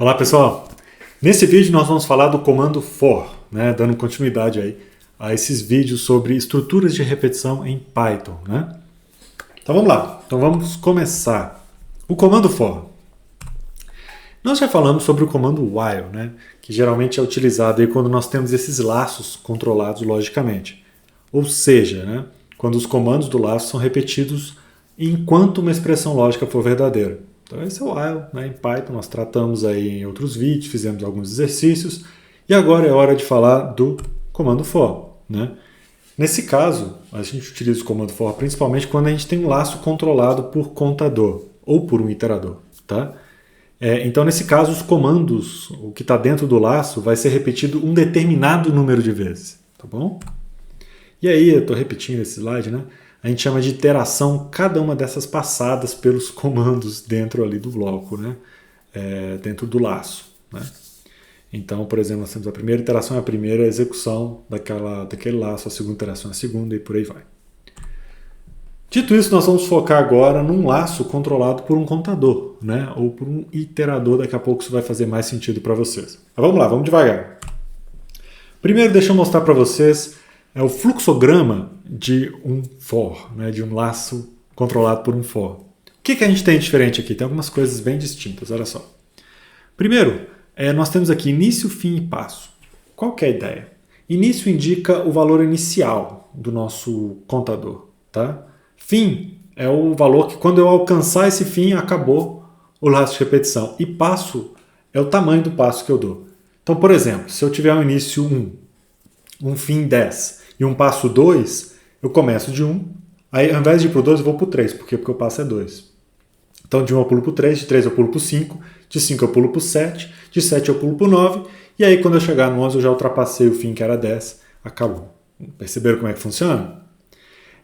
Olá pessoal, nesse vídeo nós vamos falar do comando for, dando continuidade aí a esses vídeos sobre estruturas de repetição em Python. Então vamos lá, então vamos começar. O comando for. Nós já falamos sobre o comando while, que geralmente é utilizado aí quando nós temos esses laços controlados logicamente. Ou seja, quando os comandos do laço são repetidos enquanto uma expressão lógica for verdadeira. Então esse é o while, em Python nós tratamos aí em outros vídeos, fizemos alguns exercícios, e agora é hora de falar do comando for. Nesse caso, a gente utiliza o comando for principalmente quando a gente tem um laço controlado por contador, ou por um iterador. Então nesse caso os comandos, o que está dentro do laço, vai ser repetido um determinado número de vezes. Tá bom? E aí, eu estou repetindo esse slide, a gente chama de iteração cada uma dessas passadas pelos comandos dentro ali do bloco, dentro do laço. Então, por exemplo, nós temos a primeira iteração é a primeira execução daquele laço, a segunda iteração é a segunda e por aí vai. Dito isso, nós vamos focar agora num laço controlado por um contador, ou por um iterador. Daqui a pouco isso vai fazer mais sentido para vocês. Mas vamos lá, vamos devagar. Primeiro, deixa eu mostrar para vocês o fluxograma de um for, de um laço controlado por um for. O que a gente tem de diferente aqui? Tem algumas coisas bem distintas, olha só. Primeiro, nós temos aqui início, fim e passo. Qual que é a ideia? Início indica o valor inicial do nosso contador. Fim é o valor que quando eu alcançar esse fim, acabou o laço de repetição. E passo é o tamanho do passo que eu dou. Então, por exemplo, se eu tiver um início 1, um fim 10 e um passo 2, eu começo de 1, aí ao invés de ir para o 2 eu vou para o 3, porque o passo é 2. Então de 1 eu pulo para o 3, de 3 eu pulo para o 5, de 5 eu pulo para o 7, de 7 eu pulo para o 9, e aí quando eu chegar no 11 eu já ultrapassei o fim que era 10, acabou. Perceberam como é que funciona?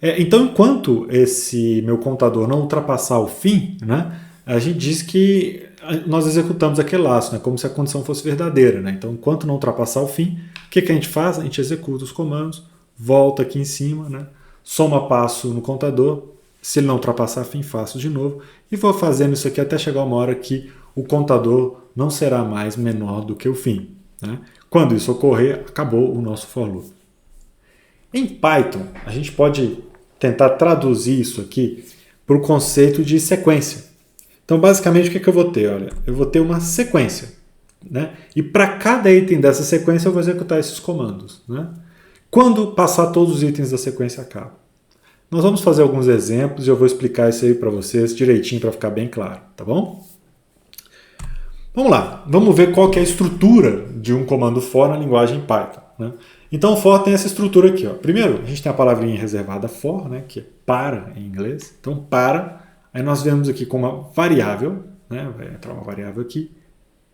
Então enquanto esse meu contador não ultrapassar o fim, a gente diz que nós executamos aquele laço, como se a condição fosse verdadeira. Então enquanto não ultrapassar o fim, o que a gente faz? A gente executa os comandos, volta aqui em cima, soma passo no contador, se ele não ultrapassar fim, faço de novo, e vou fazendo isso aqui até chegar uma hora que o contador não será mais menor do que o fim. Quando isso ocorrer, acabou o nosso for loop. Em Python, a gente pode tentar traduzir isso aqui para o conceito de sequência. Então, basicamente, o que eu vou ter? Olha, eu vou ter uma sequência. E para cada item dessa sequência, eu vou executar esses comandos. Quando passar todos os itens da sequência, acaba. Nós vamos fazer alguns exemplos e eu vou explicar isso aí para vocês direitinho para ficar bem claro. Tá bom? Vamos lá. Vamos ver qual que é a estrutura de um comando for na linguagem Python. Então, o for tem essa estrutura aqui. Primeiro, a gente tem a palavrinha reservada for, que é para em inglês. Então, para. Aí nós vemos aqui com uma variável. Vai entrar uma variável aqui.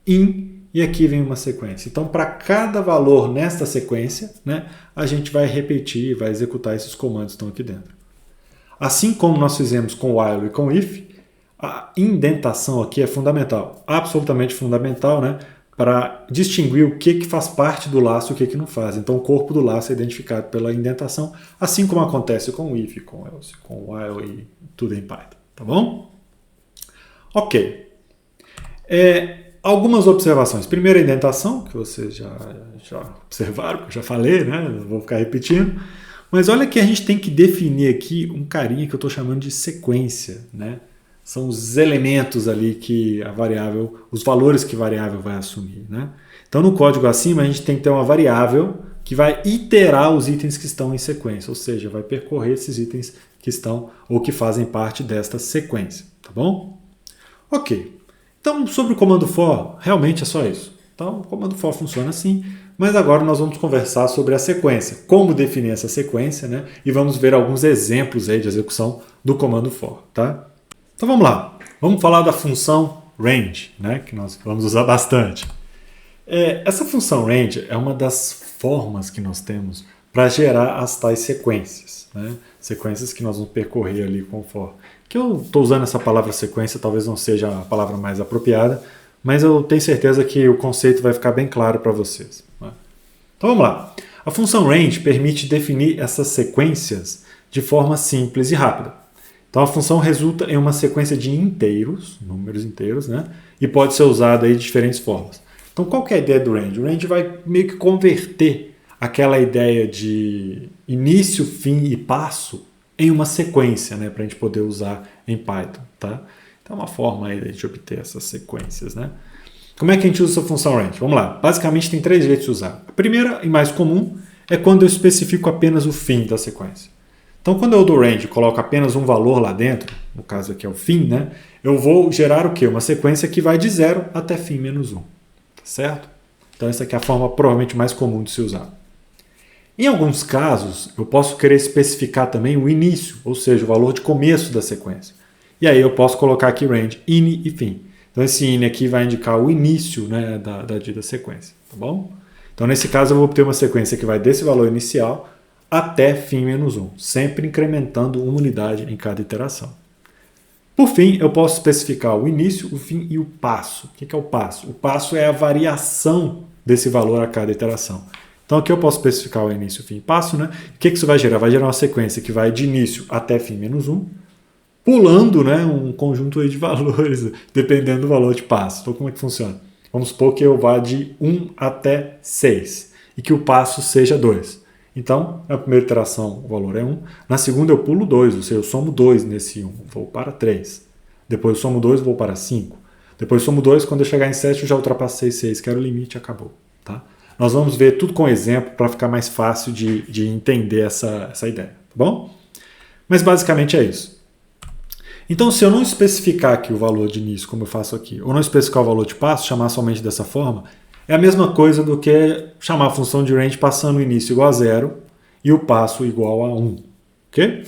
In. E aqui vem uma sequência. Então, para cada valor nesta sequência, a gente vai repetir, vai executar esses comandos que estão aqui dentro. Assim como nós fizemos com while e com if, a indentação aqui é fundamental, absolutamente fundamental, para distinguir o que faz parte do laço e o que não faz. Então, o corpo do laço é identificado pela indentação, assim como acontece com if, com else, com while e tudo em Python. Tá bom? Ok. Algumas observações. Primeiro, a indentação, que vocês já observaram, que eu já falei, não vou ficar repetindo. Mas olha que a gente tem que definir aqui um carinha que eu estou chamando de sequência. São os elementos ali que a variável, os valores que a variável vai assumir. Então, no código acima, a gente tem que ter uma variável que vai iterar os itens que estão em sequência, ou seja, vai percorrer esses itens que estão ou que fazem parte desta sequência. Tá bom? Ok. Então, sobre o comando for, realmente é só isso. Então, o comando for funciona assim, mas agora nós vamos conversar sobre a sequência, como definir essa sequência, e vamos ver alguns exemplos aí de execução do comando for. Tá? Então, vamos lá. Vamos falar da função range, que nós vamos usar bastante. Essa função range é uma das formas que nós temos para gerar as tais sequências. Sequências que nós vamos percorrer ali com o for. Que eu estou usando essa palavra sequência, talvez não seja a palavra mais apropriada, mas eu tenho certeza que o conceito vai ficar bem claro para vocês. Então vamos lá. A função range permite definir essas sequências de forma simples e rápida. Então a função resulta em uma sequência de inteiros, números inteiros, né? E pode ser usada aí de diferentes formas. Então qual que é a ideia do range? O range vai meio que converter aquela ideia de início, fim e passo em uma sequência, né? Para a gente poder usar em Python, tá? Então é uma forma aí de a gente obter essas sequências, né? Como é que a gente usa essa função range? Vamos lá. Basicamente tem 3 jeitos de usar. A primeira e mais comum é quando eu especifico apenas o fim da sequência. Então, quando eu dou range e coloco apenas um valor lá dentro, no caso aqui é o fim, né? Eu vou gerar o quê? Uma sequência que vai de 0 até fim menos 1. Tá certo? Então, essa aqui é a forma provavelmente mais comum de se usar. Em alguns casos, eu posso querer especificar também o início, ou seja, o valor de começo da sequência. E aí eu posso colocar aqui range, in e fim. Então, esse in aqui vai indicar o início, né, da dita sequência. Tá bom? Então, nesse caso, eu vou obter uma sequência que vai desse valor inicial até fim menos 1, sempre incrementando uma unidade em cada iteração. Por fim, eu posso especificar o início, o fim e o passo. O que é o passo? O passo é a variação desse valor a cada iteração. Então aqui eu posso especificar o início, o fim e passo, né? O que isso vai gerar? Vai gerar uma sequência que vai de início até fim menos 1, pulando, né, um conjunto aí de valores, dependendo do valor de passo. Então como é que funciona? Vamos supor que eu vá de 1 até 6 e que o passo seja 2. Então, na primeira iteração o valor é 1, na segunda eu pulo 2, ou seja, eu somo 2 nesse 1, vou para 3. Depois eu somo 2, vou para 5. Depois eu somo 2, quando eu chegar em 7 eu já ultrapassei 6, que era o limite, acabou. Tá? Nós vamos ver tudo com exemplo para ficar mais fácil de entender essa ideia, tá bom? Mas basicamente é isso. Então, se eu não especificar aqui o valor de início, como eu faço aqui, ou não especificar o valor de passo, chamar somente dessa forma, é a mesma coisa do que chamar a função de range passando o início igual a 0 e o passo igual a 1. Ok?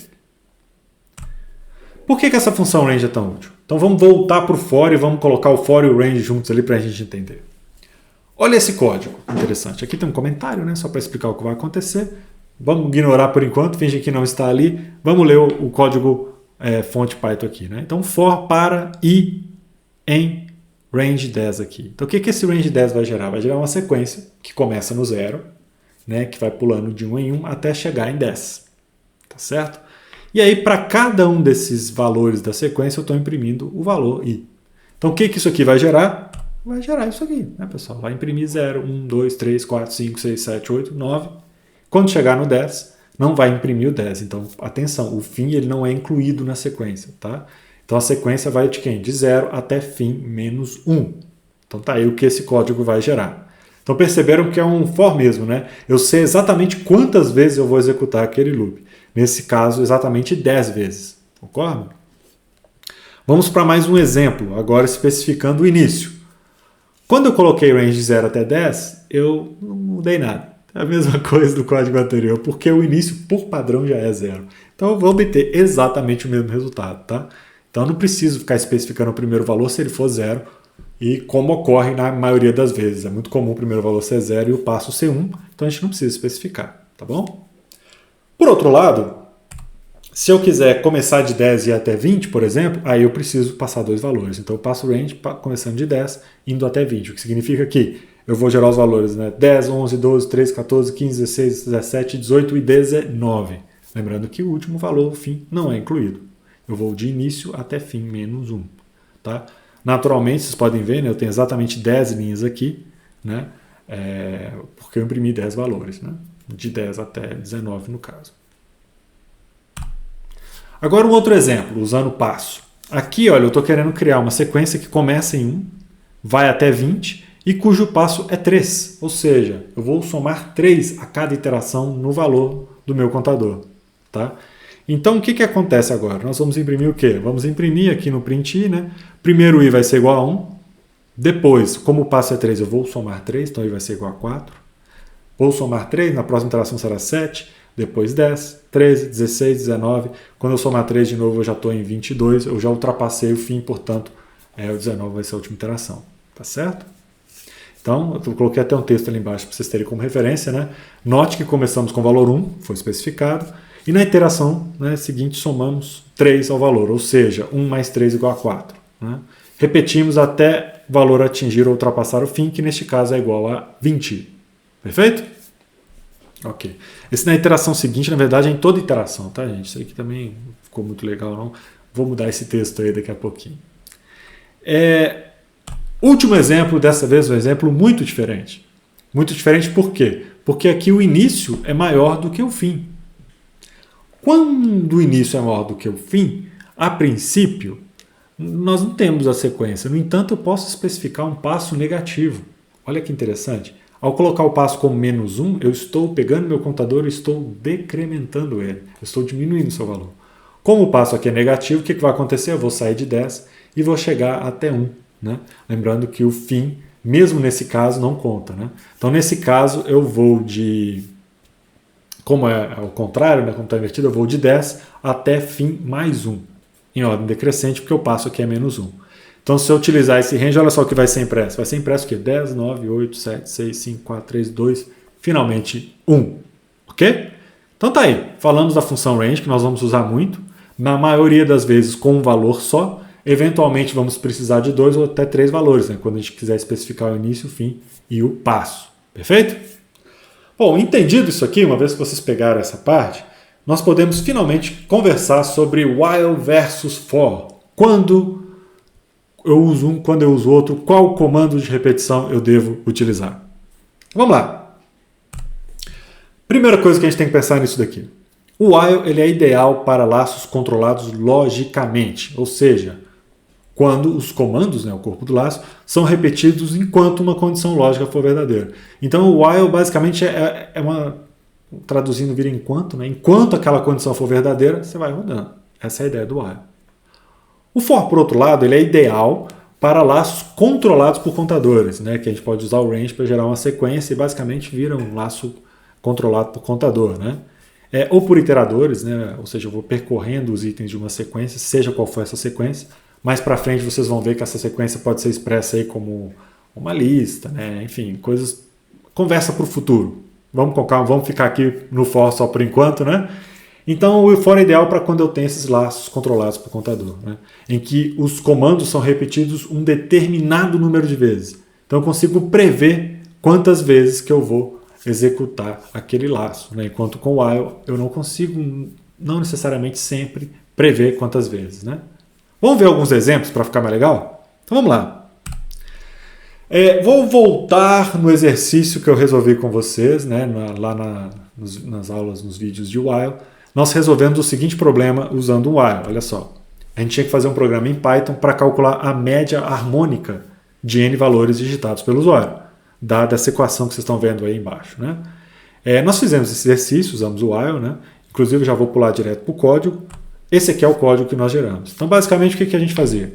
Por que essa função range é tão útil? Então vamos voltar para o for e vamos colocar o for e o range juntos ali para a gente entender. Olha esse código, interessante. Aqui tem um comentário, né, só para explicar o que vai acontecer. Vamos ignorar por enquanto, fingir que não está ali. Vamos ler o código fonte Python aqui. Né? Então for para i em range 10 aqui. Então o que esse range 10 vai gerar? Vai gerar uma sequência que começa no 0, né, que vai pulando de 1 em 1 até chegar em 10. Tá certo? E aí para cada um desses valores da sequência eu estou imprimindo o valor i. Então o que isso aqui vai gerar? Vai gerar isso aqui, né, pessoal? Vai imprimir 0, 1, 2, 3, 4, 5, 6, 7, 8, 9. Quando chegar no 10, não vai imprimir o 10. Então, atenção, o fim ele não é incluído na sequência, tá? Então, a sequência vai de quem? De 0 até fim menos 1. Então, tá aí o que esse código vai gerar. Então, perceberam que é um for mesmo, né? Eu sei exatamente quantas vezes eu vou executar aquele loop. Nesse caso, exatamente 10 vezes. Concorda? Vamos para mais um exemplo, agora especificando o início. Quando eu coloquei range de 0 até 10, eu não mudei nada. É a mesma coisa do código anterior, porque o início, por padrão, já é 0. Então eu vou obter exatamente o mesmo resultado. Tá? Então eu não preciso ficar especificando o primeiro valor se ele for 0, e como ocorre na maioria das vezes. É muito comum o primeiro valor ser 0 e o passo ser 1, então a gente não precisa especificar. Tá bom? Por outro lado, se eu quiser começar de 10 e ir até 20, por exemplo, aí eu preciso passar 2 valores. Então eu passo o range começando de 10, indo até 20, o que significa que eu vou gerar os valores, né? 10, 11, 12, 13, 14, 15, 16, 17, 18 e 19. Lembrando que o último valor, o fim, não é incluído. Eu vou de início até fim menos 1. Tá? Naturalmente, vocês podem ver, né? Eu tenho exatamente 10 linhas aqui, né? Porque eu imprimi 10 valores, né? De 10 até 19 no caso. Agora um outro exemplo, usando o passo. Aqui, olha, eu estou querendo criar uma sequência que começa em 1, vai até 20 e cujo passo é 3. Ou seja, eu vou somar 3 a cada iteração no valor do meu contador. Tá? Então, o que acontece agora? Nós vamos imprimir o quê? Vamos imprimir aqui no print i, né? Primeiro i vai ser igual a 1. Depois, como o passo é 3, eu vou somar 3, então i vai ser igual a 4. Vou somar 3, na próxima iteração será 7. Depois 10, 13, 16, 19. Quando eu somar 3 de novo, eu já estou em 22. Eu já ultrapassei o fim, portanto, o 19 vai ser a última iteração. Tá certo? Então, eu coloquei até um texto ali embaixo para vocês terem como referência. Né? Note que começamos com o valor 1, foi especificado. E na iteração, né, seguinte, somamos 3 ao valor. Ou seja, 1 mais 3 igual a 4. Né? Repetimos até o valor atingir ou ultrapassar o fim, que neste caso é igual a 20. Perfeito? Ok. Esse na iteração seguinte, na verdade, é em toda iteração, tá, gente? Isso aqui também ficou muito legal, não? Vou mudar esse texto aí daqui a pouquinho. Último exemplo, dessa vez um exemplo muito diferente. Muito diferente por quê? Porque aqui o início é maior do que o fim. Quando o início é maior do que o fim, a princípio, nós não temos a sequência. No entanto, eu posso especificar um passo negativo. Olha que interessante. Ao colocar o passo como -1, eu estou pegando meu contador e estou decrementando ele. Eu estou diminuindo o seu valor. Como o passo aqui é negativo, o que vai acontecer? Eu vou sair de 10 e vou chegar até 1. Né? Lembrando que o fim, mesmo nesse caso, não conta. Né? Então, nesse caso, eu vou de... Como é ao contrário, né? Como está invertido, eu vou de 10 até fim mais 1. Em ordem decrescente, porque o passo aqui é -1. Então, se eu utilizar esse range, olha só o que vai ser impresso. Vai ser impresso o quê? 10, 9, 8, 7, 6, 5, 4, 3, 2, finalmente 1. Ok? Então tá aí. Falamos da função range, que nós vamos usar muito. Na maioria das vezes com um valor só. Eventualmente vamos precisar de 2 ou até 3 valores, né? Quando a gente quiser especificar o início, o fim e o passo. Perfeito? Bom, entendido isso aqui, uma vez que vocês pegaram essa parte, nós podemos finalmente conversar sobre while versus for. Quando eu uso um, quando eu uso outro, qual comando de repetição eu devo utilizar. Vamos lá. Primeira coisa que a gente tem que pensar nisso daqui. O while ele é ideal para laços controlados logicamente, ou seja, quando os comandos, né, o corpo do laço, são repetidos enquanto uma condição lógica for verdadeira. Então o while basicamente é uma... Traduzindo vira enquanto, né? Enquanto aquela condição for verdadeira, você vai rodando. Essa é a ideia do while. O for, por outro lado, ele é ideal para laços controlados por contadores, né? Que a gente pode usar o range para gerar uma sequência e basicamente vira um laço controlado por contador, né? Ou por iteradores, né? Ou seja, eu vou percorrendo os itens de uma sequência, seja qual for essa sequência. Mais para frente vocês vão ver que essa sequência pode ser expressa aí como uma lista, né? Enfim, coisas... Conversa para o futuro. Vamos ficar aqui no for só por enquanto, né? Então o for é ideal para quando eu tenho esses laços controlados por contador, né? Em que os comandos são repetidos um determinado número de vezes. Então eu consigo prever quantas vezes que eu vou executar aquele laço, né? Enquanto com o while eu não consigo, não necessariamente sempre, prever quantas vezes, né? Vamos ver alguns exemplos para ficar mais legal? Então vamos lá. Vou voltar no exercício que eu resolvi com vocês, né, nas aulas, nos vídeos de while. Nós resolvemos o seguinte problema usando o while. Olha só, a gente tinha que fazer um programa em Python para calcular a média harmônica de n valores digitados pelo usuário, dada essa equação que vocês estão vendo aí embaixo. Né? Nós fizemos esse exercício, usamos o while, né? Inclusive eu já vou pular direto para o código. Esse aqui é o código que nós geramos. Então basicamente o que a gente fazia?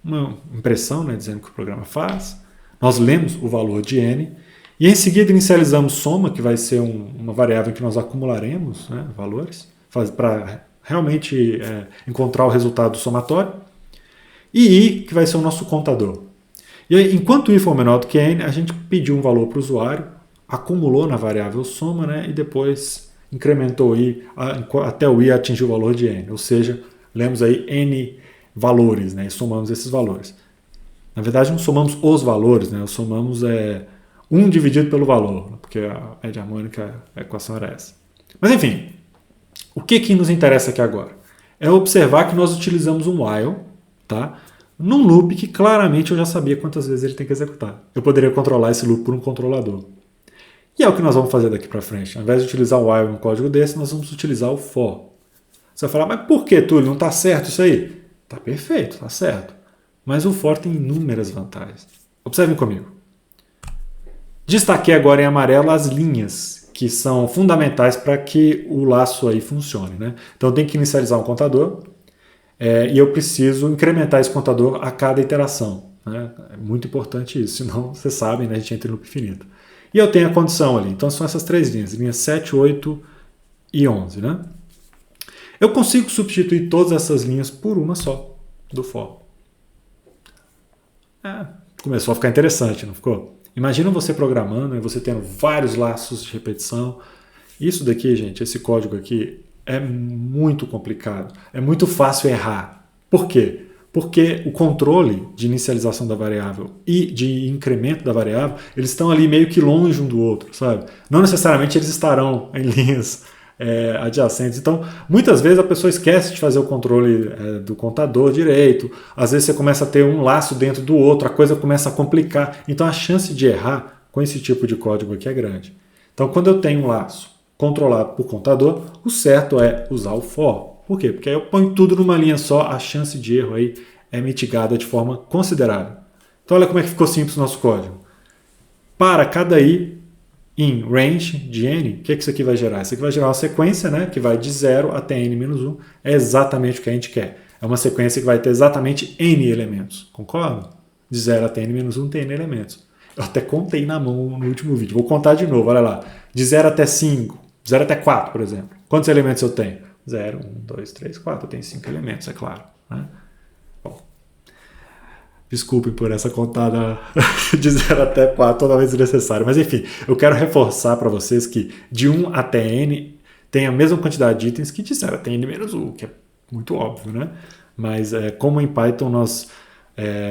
Uma impressão, né, dizendo que o programa faz. Nós lemos o valor de n e em seguida inicializamos soma, que vai ser uma variável que nós acumularemos, né, valores, para realmente encontrar o resultado do somatório, e i, que vai ser o nosso contador. E aí, enquanto i for menor do que n, a gente pediu um valor para o usuário, acumulou na variável soma, né, e depois incrementou i até o i atingir o valor de n, ou seja, lemos aí n valores, né, e somamos esses valores. Na verdade, não somamos os valores, né? Somamos 1 dividido pelo valor, porque a média harmônica, a equação era essa. Mas enfim, o que nos interessa aqui agora? É observar que nós utilizamos um while, tá? Num loop que claramente eu já sabia quantas vezes ele tem que executar. Eu poderia controlar esse loop por um controlador. E é o que nós vamos fazer daqui para frente. Ao invés de utilizar o while num código desse, nós vamos utilizar o for. Você vai falar, mas por que, Túlio? Não está certo isso aí? Está perfeito, está certo. Mas o for tem inúmeras vantagens. Observem comigo. Destaquei agora em amarelo as linhas que são fundamentais para que o laço aí funcione, né? Então eu tenho que inicializar um contador e eu preciso incrementar esse contador a cada iteração. Né? É muito importante isso, senão vocês sabem, né? A gente entra em loop infinito. E eu tenho a condição ali. Então são essas três linhas, linhas 7, 8 e 11. Né? Eu consigo substituir todas essas linhas por uma só, do for. Começou a ficar interessante, não ficou? Imagina você programando e você tendo vários laços de repetição. Isso daqui, gente, esse código aqui é muito complicado. É muito fácil errar. Por quê? Porque o controle de inicialização da variável e de incremento da variável, eles estão ali meio que longe um do outro, sabe? Não necessariamente eles estarão em linhas adjacentes. Então, muitas vezes a pessoa esquece de fazer o controle do contador direito, às vezes você começa a ter um laço dentro do outro, a coisa começa a complicar. Então, a chance de errar com esse tipo de código aqui é grande. Então, quando eu tenho um laço controlado por contador, o certo é usar o for. Por quê? Porque aí eu ponho tudo numa linha só, a chance de erro aí é mitigada de forma considerável. Então olha como é que ficou simples o nosso código. Para cada i em range de n, o que isso aqui vai gerar? Isso aqui vai gerar uma sequência, né, que vai de 0 até n-1. É exatamente o que a gente quer. É uma sequência que vai ter exatamente n elementos. Concorda? De 0 até n-1 tem n elementos. Eu até contei na mão no último vídeo. Vou contar de novo, olha lá. De 0 até 5, 0 até 4, por exemplo. Quantos elementos eu tenho? 0, 1, 2, 3, 4. Eu tenho 5 elementos, é claro. Né? Bom, desculpe por essa contada de 0 até 4 totalmente desnecessária. Mas enfim, eu quero reforçar para vocês que de 1 até n tem a mesma quantidade de itens que de 0 até n-1, que é muito óbvio, né? Mas como em Python nós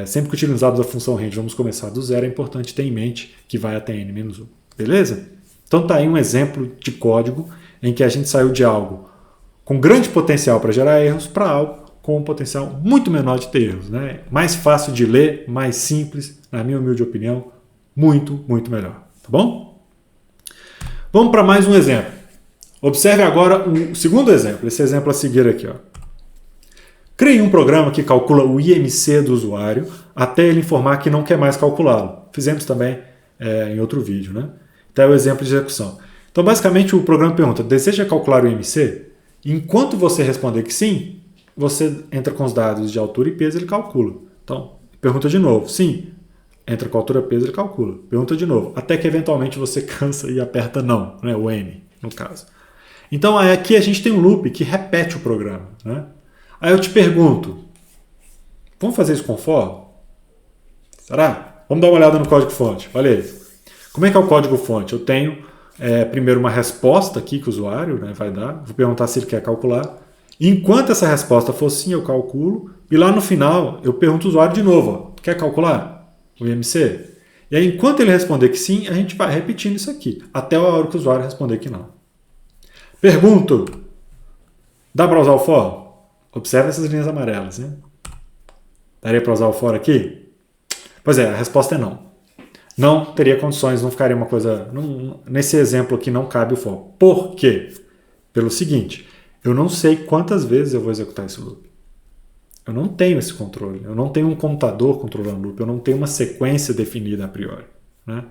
sempre que utilizamos a função range vamos começar do zero, é importante ter em mente que vai até n-1. Beleza? Então tá aí um exemplo de código em que a gente saiu de algo com grande potencial para gerar erros para algo com um potencial muito menor de ter erros. Né? Mais fácil de ler, mais simples, na minha humilde opinião, muito, muito melhor. Tá bom? Vamos para mais um exemplo. Observe agora o segundo exemplo, esse exemplo a seguir aqui. Ó. Crie um programa que calcula o IMC do usuário até ele informar que não quer mais calculá-lo. Fizemos também em outro vídeo. Né? Então é o exemplo de execução. Então basicamente o programa pergunta, deseja calcular o IMC? Enquanto você responder que sim, você entra com os dados de altura e peso e ele calcula. Então, pergunta de novo. Sim, entra com altura e peso e ele calcula. Pergunta de novo. Até que eventualmente você cansa e aperta não, né? O N, no caso. Então, aqui a gente tem um loop que repete o programa. Né? Aí eu te pergunto, vamos fazer isso com for? Será? Vamos dar uma olhada no código-fonte. Olha aí. Como é que é o código-fonte? Eu tenho primeiro uma resposta aqui que o usuário vai dar. Vou perguntar se ele quer calcular. Enquanto essa resposta for sim, eu calculo. E lá no final, eu pergunto ao usuário de novo. Ó, quer calcular o IMC? E aí, enquanto ele responder que sim, a gente vai repetindo isso aqui. Até a hora que o usuário responder que não. Pergunto. Dá para usar o for? Observe essas linhas amarelas. Né? Daria para usar o for aqui? Pois é, a resposta é não. Não teria condições, não ficaria uma coisa... nesse exemplo aqui não cabe o for. Por quê? Pelo seguinte, eu não sei quantas vezes eu vou executar esse loop. Eu não tenho esse controle. Eu não tenho um computador controlando o loop. Eu não tenho uma sequência definida a priori. Né?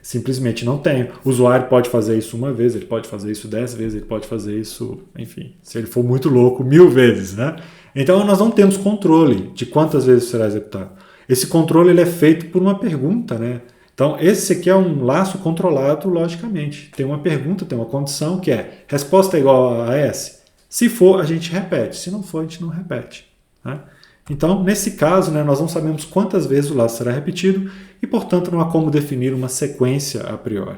Simplesmente não tenho. O usuário pode fazer isso uma vez, ele pode fazer isso 10 vezes, ele pode fazer isso, enfim, se ele for muito louco, 1000 vezes. Né? Então nós não temos controle de quantas vezes será executado. Esse controle ele é feito por uma pergunta, né? Então, esse aqui é um laço controlado logicamente. Tem uma pergunta, tem uma condição que é resposta é igual a S? Se for, a gente repete. Se não for, a gente não repete. Né? Então, nesse caso, né, nós não sabemos quantas vezes o laço será repetido e, portanto, não há como definir uma sequência a priori.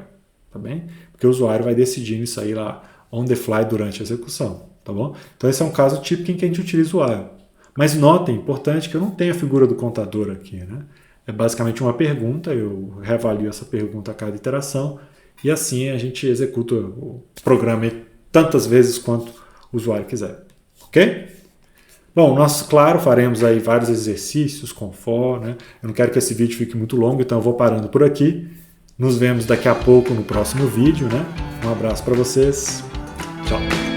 Tá bem? Porque o usuário vai decidindo isso aí lá on the fly durante a execução. Tá bom? Então, esse é um caso típico em que a gente utiliza o while. Mas notem, importante, que eu não tenho a figura do contador aqui. Né? É basicamente uma pergunta, eu reavalio essa pergunta a cada iteração e assim a gente executa o programa tantas vezes quanto o usuário quiser. Ok? Bom, nós, claro, faremos aí vários exercícios com for. Né? Eu não quero que esse vídeo fique muito longo, então eu vou parando por aqui. Nos vemos daqui a pouco no próximo vídeo. Né? Um abraço para vocês. Tchau.